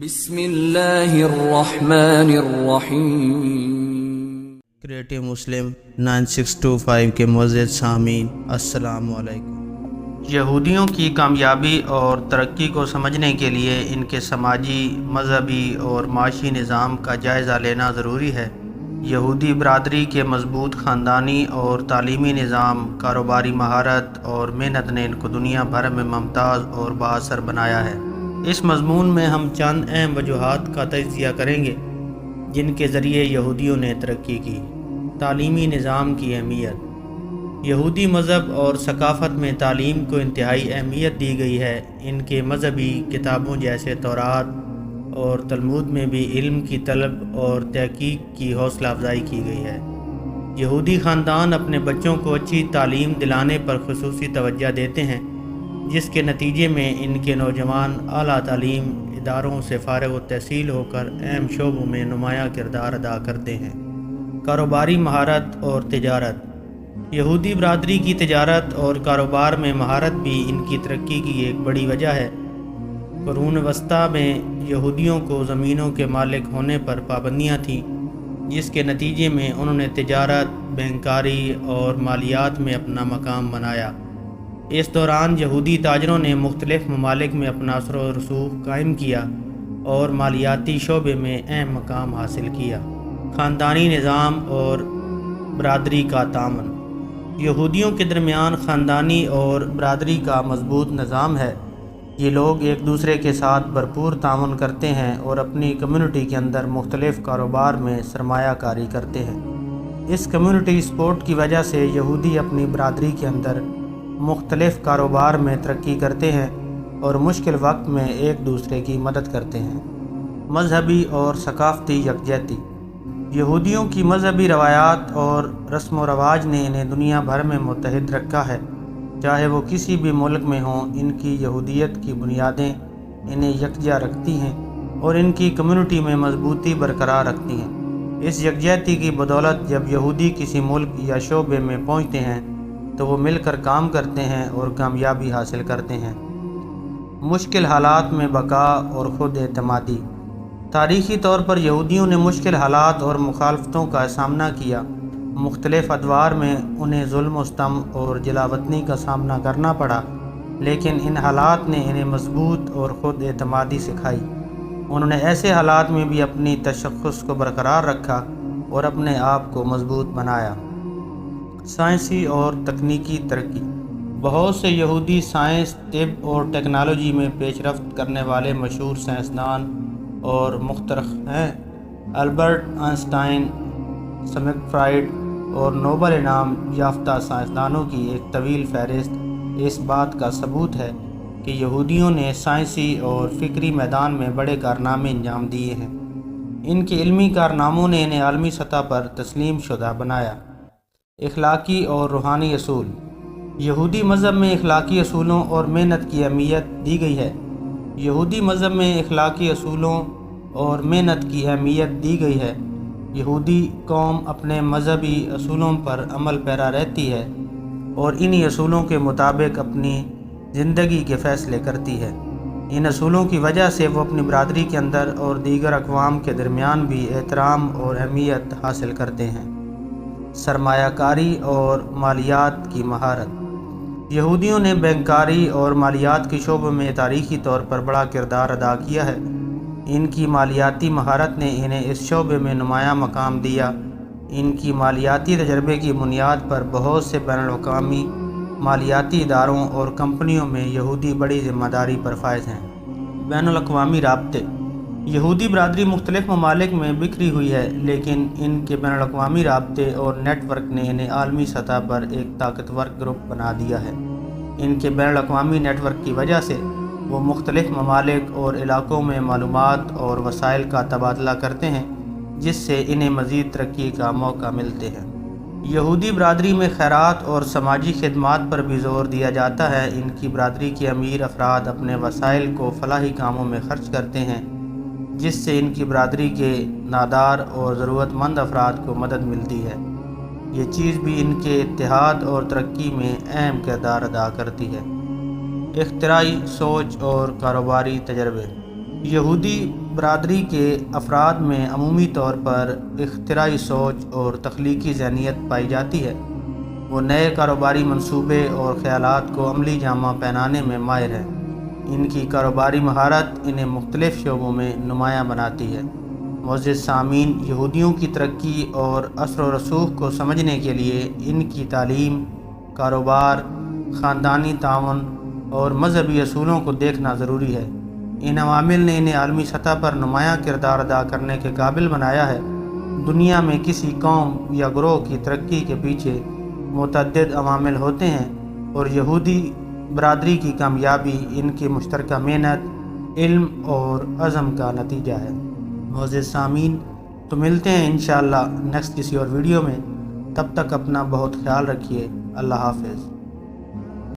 بسم اللہ الرحمن الرحیم۔ کریٹو مسلم 9625 کے معزز سامعین، السلام علیکم۔ یہودیوں کی کامیابی اور ترقی کو سمجھنے کے لیے ان کے سماجی، مذہبی اور معاشی نظام کا جائزہ لینا ضروری ہے۔ یہودی برادری کے مضبوط خاندانی اور تعلیمی نظام، کاروباری مہارت اور محنت نے ان کو دنیا بھر میں ممتاز اور بااثر بنایا ہے۔ اس مضمون میں ہم چند اہم وجوہات کا تجزیہ کریں گے جن کے ذریعے یہودیوں نے ترقی کی۔ تعلیمی نظام کی اہمیت۔ یہودی مذہب اور ثقافت میں تعلیم کو انتہائی اہمیت دی گئی ہے۔ ان کے مذہبی کتابوں جیسے تورات اور تلمود میں بھی علم کی طلب اور تحقیق کی حوصلہ افزائی کی گئی ہے۔ یہودی خاندان اپنے بچوں کو اچھی تعلیم دلانے پر خصوصی توجہ دیتے ہیں، جس کے نتیجے میں ان کے نوجوان اعلیٰ تعلیم اداروں سے فارغ التحصیل ہو کر اہم شعبوں میں نمایاں کردار ادا کرتے ہیں۔ کاروباری مہارت اور تجارت۔ یہودی برادری کی تجارت اور کاروبار میں مہارت بھی ان کی ترقی کی ایک بڑی وجہ ہے۔ قرون وسطیٰ میں یہودیوں کو زمینوں کے مالک ہونے پر پابندیاں تھیں، جس کے نتیجے میں انہوں نے تجارت، بینکاری اور مالیات میں اپنا مقام بنایا۔ اس دوران یہودی تاجروں نے مختلف ممالک میں اپنا اثر و رسوخ قائم کیا اور مالیاتی شعبے میں اہم مقام حاصل کیا۔ خاندانی نظام اور برادری کا تعاون۔ یہودیوں کے درمیان خاندانی اور برادری کا مضبوط نظام ہے۔ یہ لوگ ایک دوسرے کے ساتھ بھرپور تعاون کرتے ہیں اور اپنی کمیونٹی کے اندر مختلف کاروبار میں سرمایہ کاری کرتے ہیں۔ اس کمیونٹی سپورٹ کی وجہ سے یہودی اپنی برادری کے اندر مختلف کاروبار میں ترقی کرتے ہیں اور مشکل وقت میں ایک دوسرے کی مدد کرتے ہیں۔ مذہبی اور ثقافتی یکجہتی۔ یہودیوں کی مذہبی روایات اور رسم و رواج نے انہیں دنیا بھر میں متحد رکھا ہے۔ چاہے وہ کسی بھی ملک میں ہوں، ان کی یہودیت کی بنیادیں انہیں یکجا رکھتی ہیں اور ان کی کمیونٹی میں مضبوطی برقرار رکھتی ہیں۔ اس یکجہتی کی بدولت جب یہودی کسی ملک یا شعبے میں پہنچتے ہیں تو وہ مل کر کام کرتے ہیں اور کامیابی حاصل کرتے ہیں۔ مشکل حالات میں بقا اور خود اعتمادی۔ تاریخی طور پر یہودیوں نے مشکل حالات اور مخالفتوں کا سامنا کیا۔ مختلف ادوار میں انہیں ظلم و ستم اور جلا وطنی کا سامنا کرنا پڑا، لیکن ان حالات نے انہیں مضبوط اور خود اعتمادی سکھائی۔ انہوں نے ایسے حالات میں بھی اپنی تشخص کو برقرار رکھا اور اپنے آپ کو مضبوط بنایا۔ سائنسی اور تکنیکی ترقی۔ بہت سے یہودی سائنس، طب اور ٹیکنالوجی میں پیش رفت کرنے والے مشہور سائنسدان اور مخترع ہیں۔ البرٹ آئنسٹائن، سگمنڈ فراؤڈ اور نوبل انعام یافتہ سائنسدانوں کی ایک طویل فہرست اس بات کا ثبوت ہے کہ یہودیوں نے سائنسی اور فکری میدان میں بڑے کارنامے انجام دیے ہیں۔ ان کے علمی کارناموں نے انہیں عالمی سطح پر تسلیم شدہ بنایا۔ اخلاقی اور روحانی اصول۔ یہودی مذہب میں اخلاقی اصولوں اور محنت کی اہمیت دی گئی ہے۔ یہودی مذہب میں اخلاقی اصولوں اور محنت کی اہمیت دی گئی ہے۔ یہودی قوم اپنے مذہبی اصولوں پر عمل پیرا رہتی ہے اور انہی اصولوں کے مطابق اپنی زندگی کے فیصلے کرتی ہے۔ ان اصولوں کی وجہ سے وہ اپنی برادری کے اندر اور دیگر اقوام کے درمیان بھی احترام اور اہمیت حاصل کرتے ہیں۔ سرمایہ کاری اور مالیات کی مہارت۔ یہودیوں نے بینکاری اور مالیات کے شعبے میں تاریخی طور پر بڑا کردار ادا کیا ہے۔ ان کی مالیاتی مہارت نے انہیں اس شعبے میں نمایاں مقام دیا۔ ان کی مالیاتی تجربے کی بنیاد پر بہت سے بین الاقوامی مالیاتی اداروں اور کمپنیوں میں یہودی بڑی ذمہ داری پر فائز ہیں۔ بین الاقوامی رابطے۔ یہودی برادری مختلف ممالک میں بکھری ہوئی ہے، لیکن ان کے بین الاقوامی رابطے اور نیٹ ورک نے انہیں عالمی سطح پر ایک طاقتور گروپ بنا دیا ہے۔ ان کے بین الاقوامی نیٹ ورک کی وجہ سے وہ مختلف ممالک اور علاقوں میں معلومات اور وسائل کا تبادلہ کرتے ہیں، جس سے انہیں مزید ترقی کا موقع ملتے ہیں۔ یہودی برادری میں خیرات اور سماجی خدمات پر بھی زور دیا جاتا ہے۔ ان کی برادری کے امیر افراد اپنے وسائل کو فلاحی کاموں میں خرچ کرتے ہیں، جس سے ان کی برادری کے نادار اور ضرورت مند افراد کو مدد ملتی ہے۔ یہ چیز بھی ان کے اتحاد اور ترقی میں اہم کردار ادا کرتی ہے۔ اختراعی سوچ اور کاروباری تجربے۔ یہودی برادری کے افراد میں عمومی طور پر اختراعی سوچ اور تخلیقی ذہنیت پائی جاتی ہے۔ وہ نئے کاروباری منصوبے اور خیالات کو عملی جامہ پہنانے میں ماہر ہیں۔ ان کی کاروباری مہارت انہیں مختلف شعبوں میں نمایاں بناتی ہے۔ معزز سامعین، یہودیوں کی ترقی اور اثر و رسوخ کو سمجھنے کے لیے ان کی تعلیم، کاروبار، خاندانی تعاون اور مذہبی اصولوں کو دیکھنا ضروری ہے۔ ان عوامل نے انہیں عالمی سطح پر نمایاں کردار ادا کرنے کے قابل بنایا ہے۔ دنیا میں کسی قوم یا گروہ کی ترقی کے پیچھے متعدد عوامل ہوتے ہیں، اور یہودی برادری کی کامیابی ان کی مشترکہ محنت، علم اور عزم کا نتیجہ ہے۔ معزز سامعین، تو ملتے ہیں انشاءاللہ نیکسٹ کسی اور ویڈیو میں۔ تب تک اپنا بہت خیال رکھیے۔ اللہ حافظ۔